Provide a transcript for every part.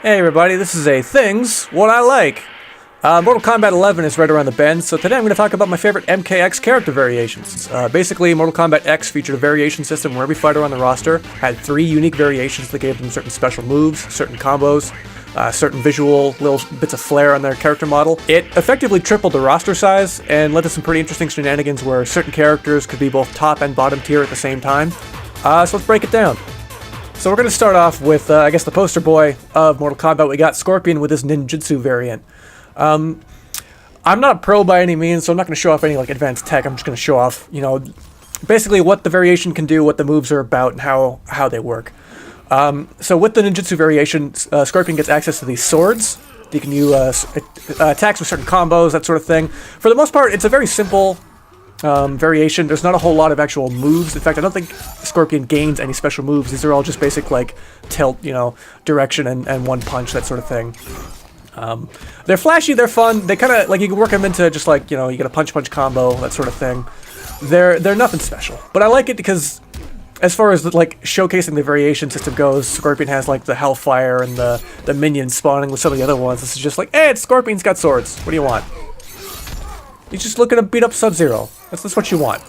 Hey everybody, this is a Things What I Like. Mortal Kombat 11 is right around the bend, so today I'm going to talk about my favorite MKX character variations. Basically, Mortal Kombat X featured a variation system where every fighter on the roster had 3 unique variations that gave them certain special moves, certain combos, certain visual little bits of flair on their character model. It effectively tripled the roster size and led to some pretty interesting shenanigans where certain characters could be both top and bottom tier at the same time. So let's break it down. So we're going to start off with, I guess, the poster boy of Mortal Kombat. We got Scorpion with his ninjutsu variant. I'm not a pro by any means, so I'm not going to show off any advanced tech. I'm just going to show off, basically what the variation can do, what the moves are about, and how they work. So with the ninjutsu variation, Scorpion gets access to these swords. You can use attacks with certain combos, that sort of thing. For the most part, it's a very simple variation. There's not a whole lot of actual moves. In fact, I don't think Scorpion gains any special moves. These are all just basic, tilt, direction and one punch, that sort of thing. They're flashy, they're fun. They kind of, you can work them into just you get a punch-punch combo, that sort of thing. They're nothing special. But I like it because, as far as, showcasing the variation system goes, Scorpion has, the Hellfire and the minions spawning with some of the other ones. This is just hey, it's Scorpion's got swords. What do you want? He's just looking to beat up Sub-Zero. That's what you want.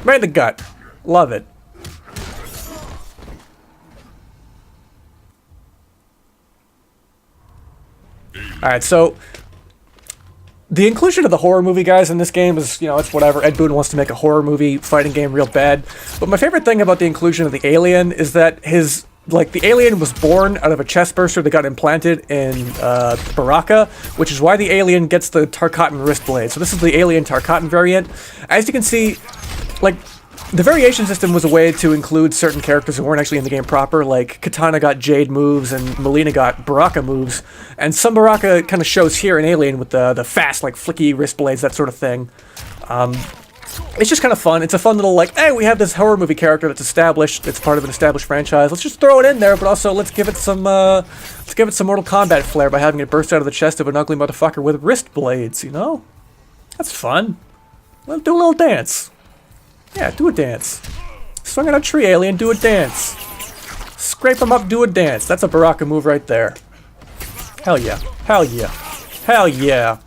Right in the gut. Love it. Alright, so the inclusion of the horror movie guys in this game is, it's whatever. Ed Boon wants to make a horror movie fighting game real bad. But my favorite thing about the inclusion of the alien is that the alien was born out of a chest burster that got implanted in Baraka, which is why the alien gets the Tarkatan wrist blade. So this is the alien Tarkatan variant. As you can see, the variation system was a way to include certain characters who weren't actually in the game proper, Katana got Jade moves and Melina got Baraka moves, and some Baraka kind of shows here in Alien with the fast, flicky wrist blades, that sort of thing. It's just kind of fun. It's a fun little, hey, we have this horror movie character that's established. It's part of an established franchise. Let's just throw it in there, but also let's give it some Mortal Kombat flair by having it burst out of the chest of an ugly motherfucker with wrist blades, That's fun. Let's do a little dance. Yeah, do a dance. Swing on a tree, alien, do a dance. Scrape him up, do a dance. That's a Baraka move right there. Hell yeah. Hell yeah. Hell yeah.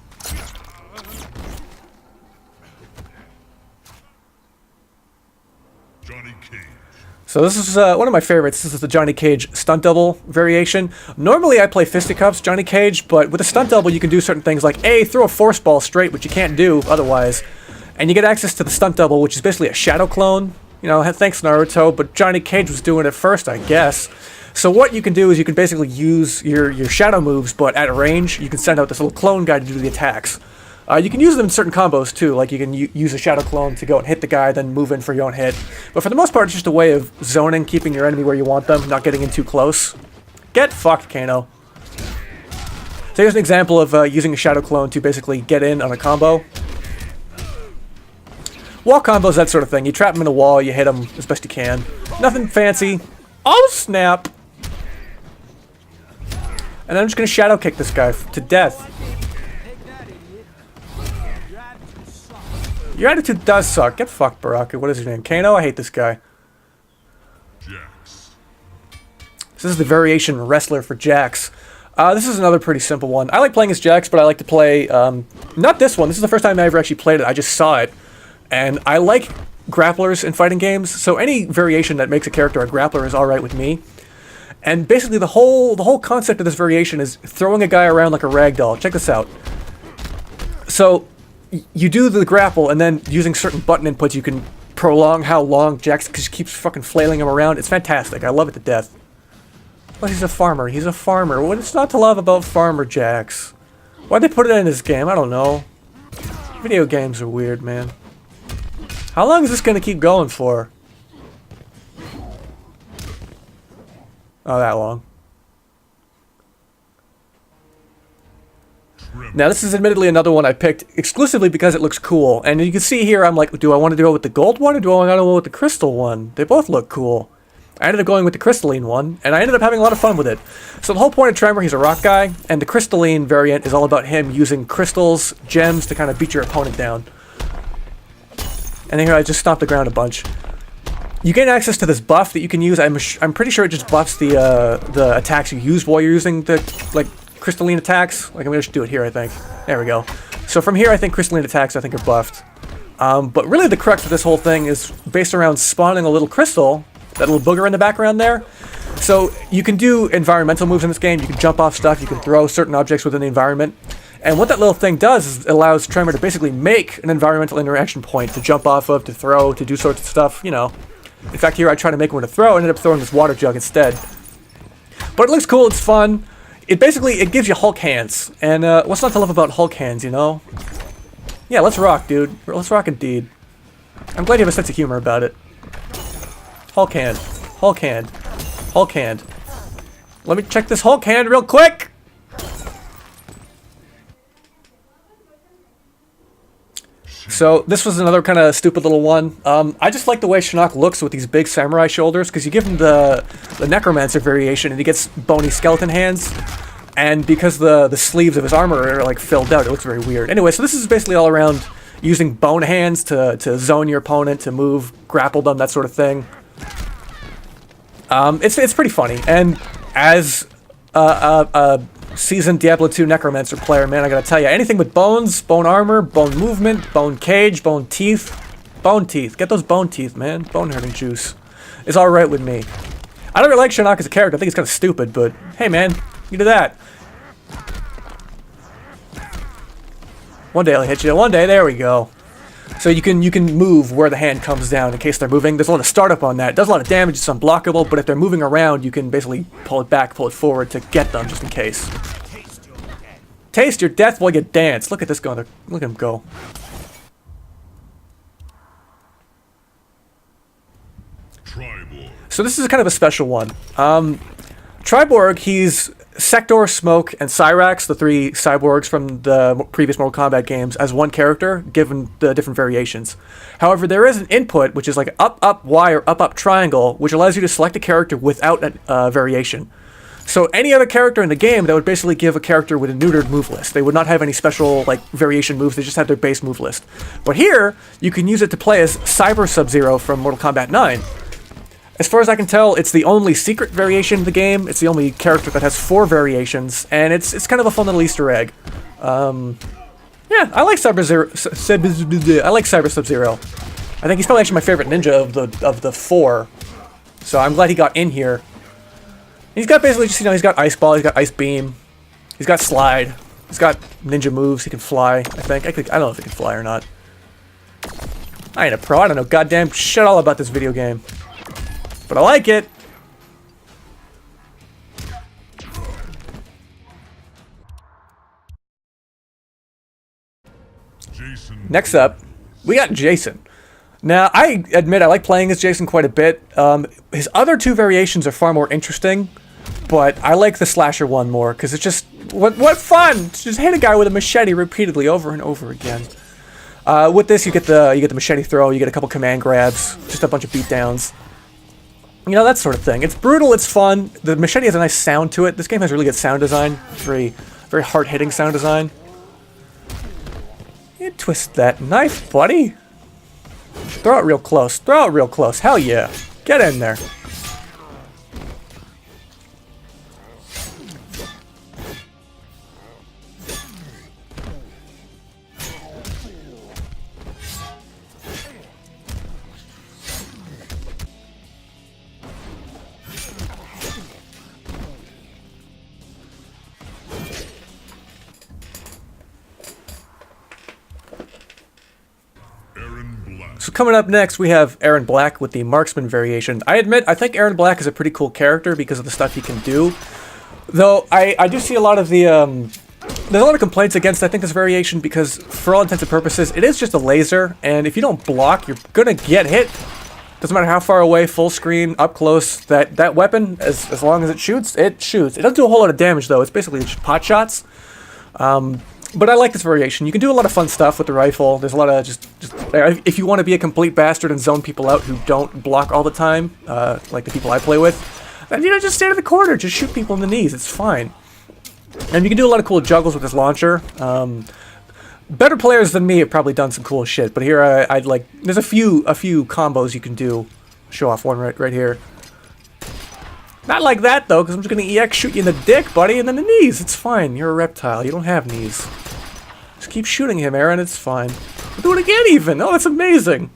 So this is one of my favorites. This is the Johnny Cage stunt double variation. Normally I play fisticuffs Johnny Cage, but with a stunt double you can do certain things like A, throw a force ball straight, which you can't do otherwise. And you get access to the stunt double, which is basically a shadow clone. Thanks Naruto, but Johnny Cage was doing it first, I guess. So what you can do is you can basically use your shadow moves, but at range you can send out this little clone guy to do the attacks. You can use them in certain combos too, you can use a shadow clone to go and hit the guy, then move in for your own hit. But for the most part, it's just a way of zoning, keeping your enemy where you want them, not getting in too close. Get fucked, Kano. So here's an example of using a shadow clone to basically get in on a combo. Wall combos, that sort of thing. You trap him in a wall, you hit him as best you can. Nothing fancy. Oh, snap! And then I'm just gonna shadow kick this guy to death. Your attitude does suck. Get fucked, Baraka. What is his name? Kano? I hate this guy. Jax. This is the variation wrestler for Jax. This is another pretty simple one. I like playing as Jax, but I like to play... not this one. This is the first time I ever actually played it. I just saw it. And I like grapplers in fighting games, so any variation that makes a character a grappler is alright with me. And basically the whole concept of this variation is throwing a guy around like a ragdoll. Check this out. So... you do the grapple, and then using certain button inputs, you can prolong how long Jax just keeps fucking flailing him around. It's fantastic. I love it to death. Well, he's a farmer. He's a farmer. What's not to love about Farmer Jax? Why'd they put it in this game? I don't know. Video games are weird, man. How long is this gonna keep going for? Oh, that long. Now this is admittedly another one I picked exclusively because it looks cool, and you can see here I'm like, do I want to do it with the gold one or do I want to go with the crystal one? They both look cool. I ended up going with the crystalline one, and I ended up having a lot of fun with it. So the whole point of Tremor, he's a rock guy, and the crystalline variant is all about him using crystals, gems to kind of beat your opponent down. And here I just stomped the ground a bunch. you gain access to this buff that you can use. I'm pretty sure it just buffs the attacks you use while you're using the like crystalline attacks. Like I'm gonna just do it here, I think. There we go. So from here, I think crystalline attacks I think are buffed. But really the crux of this whole thing is based around spawning a little crystal, that little booger in the background there. So you can do environmental moves in this game. You can jump off stuff. You can throw certain objects within the environment. And what that little thing does is it allows Tremor to basically make an environmental interaction point to jump off of, to throw, to do sorts of stuff, you know. In fact, here I tried to make one to throw, and ended up throwing this water jug instead. But it looks cool, it's fun. It gives you Hulk hands. And what's not to love about Hulk hands, you know? Yeah, let's rock, dude. Let's rock indeed. I'm glad you have a sense of humor about it. Hulk hand. Hulk hand. Hulk hand. Let me check this Hulk hand real quick! So this was another kind of stupid little one. I just like the way Shinnok looks with these big samurai shoulders, because you give him the necromancer variation and he gets bony skeleton hands, and because the sleeves of his armor are like filled out, it looks very weird. Anyway, so this is basically all around using bone hands to zone your opponent, to move, grapple them, that sort of thing. It's pretty funny, and as seasoned Diablo 2 Necromancer player, man, I gotta tell you, anything with bones, bone armor, bone movement, bone cage, bone teeth, get those bone teeth, man, bone hurting juice, is alright with me. I don't really like Shinnok as a character, I think he's kind of stupid, but hey man, you do that. One day I'll hit you, one day, there we go. So you can move where the hand comes down in case they're moving. There's a lot of startup on that. It does a lot of damage, it's unblockable, but if they're moving around, you can basically pull it back, pull it forward to get them, just in case. Taste your death while you dance. Look at this going. Look at him go. So this is kind of a special one. Triborg, he's Sector, Smoke, and Cyrax, the three cyborgs from the previous Mortal Kombat games, as one character, given the different variations. However, there is an input, which is like up, up, Y, or up, up, triangle, which allows you to select a character without a variation. So any other character in the game, that would basically give a character with a neutered move list. They would not have any special like variation moves, they just have their base move list. But here, you can use it to play as Cyber Sub-Zero from Mortal Kombat 9. As far as I can tell, it's the only secret variation in the game. It's the only character that has 4 variations, and it's kind of a fun little Easter egg. Yeah, I like Cyber Sub-Zero. I think he's probably actually my favorite ninja of the 4. So I'm glad he got in here. He's got basically just, you know, he's got Ice Ball, he's got Ice Beam, he's got Slide, he's got ninja moves, he can fly, I think. I don't know if he can fly or not. I ain't a pro, I don't know goddamn shit all about this video game. But I like it! Next up, we got Jason. Now, I admit I like playing as Jason quite a bit. His other 2 variations are far more interesting, but I like the slasher one more, because it's just, what fun! Just hit a guy with a machete repeatedly over and over again. With this, you get the machete throw, you get a couple command grabs, just a bunch of beatdowns. You know, that sort of thing. It's brutal, it's fun. The machete has a nice sound to it. This game has really good sound design. Very, very hard-hitting sound design. You twist that knife, buddy. Throw it real close. Throw it real close. Hell yeah. Get in there. So coming up next, we have Aaron Black with the Marksman variation. I admit, I think Aaron Black is a pretty cool character because of the stuff he can do. Though, I do see a lot of the, there's a lot of complaints against, I think, this variation because, for all intents and purposes, it is just a laser, and if you don't block, you're gonna get hit. Doesn't matter how far away, full screen, up close, that weapon, as long as it shoots, it shoots. It doesn't do a whole lot of damage, though. It's basically just pot shots. But I like this variation. You can do a lot of fun stuff with the rifle. There's a lot of just if you want to be a complete bastard and zone people out who don't block all the time, like the people I play with, then, you know, just stand in the corner, just shoot people in the knees. It's fine. And you can do a lot of cool juggles with this launcher. Better players than me have probably done some cool shit, but here I'd like, there's a few combos you can do Show off one right here. Not like that, though, because I'm just going to EX shoot you in the dick, buddy, and then the knees. It's fine. You're a reptile. You don't have knees. Just keep shooting him, Aaron. It's fine. We'll do it again, even. Oh, that's amazing.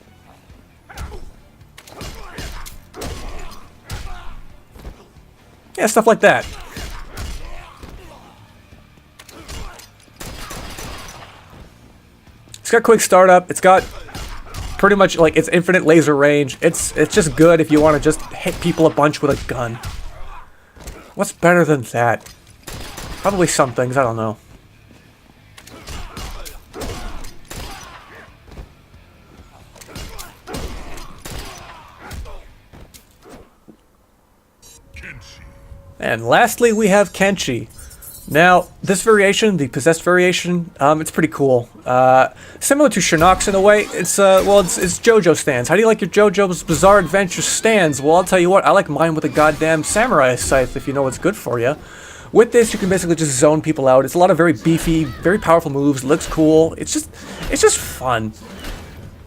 Yeah, stuff like that. It's got quick startup. It's got pretty much, like, it's infinite laser range. It's just good if you want to just hit people a bunch with a gun. What's better than that? Probably some things, I don't know. And lastly, we have Kenshi. Now, this variation, the possessed variation, it's pretty cool. Similar to Shinnok's in a way. It's JoJo stands. How do you like your JoJo's Bizarre Adventure stands? Well, I'll tell you what, I like mine with a goddamn samurai scythe, if you know what's good for you. With this, you can basically just zone people out. It's a lot of very beefy, very powerful moves. It looks cool. It's just fun.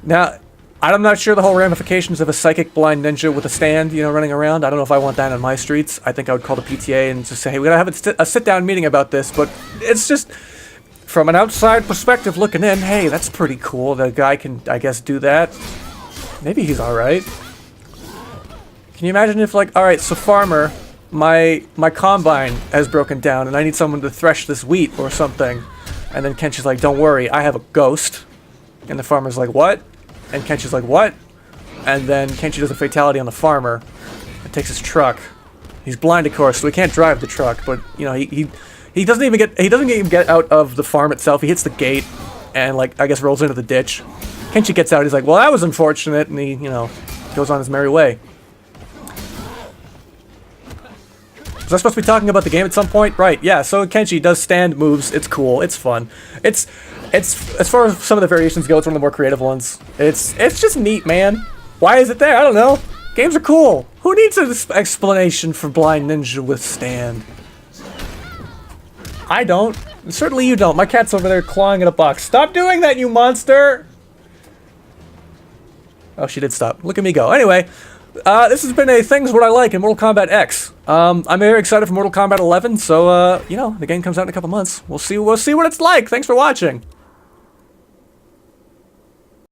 Now, I'm not sure the whole ramifications of a psychic blind ninja with a stand, you know, running around. I don't know if I want that on my streets. I think I would call the PTA and just say, hey, we gotta have a sit-down meeting about this. But it's just, from an outside perspective looking in, hey, that's pretty cool. The guy can, I guess, do that. Maybe he's alright. Can you imagine if, like, alright, so farmer, my combine has broken down and I need someone to thresh this wheat or something. And then Kenshi's like, don't worry, I have a ghost. And the farmer's like, what? And Kenshi's like, what? And then Kenshi does a fatality on the farmer and takes his truck. He's blind, of course, so he can't drive the truck, but, you know, he doesn't even get out of the farm itself. He hits the gate and, like, I guess rolls into the ditch. Kenshi gets out, he's like, well, that was unfortunate, and he, you know, goes on his merry way. Was I supposed to be talking about the game at some point? Right, yeah, so Kenshi does stand moves. It's cool. It's fun. It's as far as some of the variations go, it's one of the more creative ones. It's just neat, man. Why is it there? I don't know. Games are cool. Who needs an explanation for Blind Ninja with stand? I don't. Certainly you don't. My cat's over there clawing at a box. Stop doing that, you monster! Oh, she did stop. Look at me go. Anyway, this has been a Things What I Like in Mortal Kombat X. I'm very excited for Mortal Kombat 11, so, you know, the game comes out in a couple months. We'll see what it's like. Thanks for watching.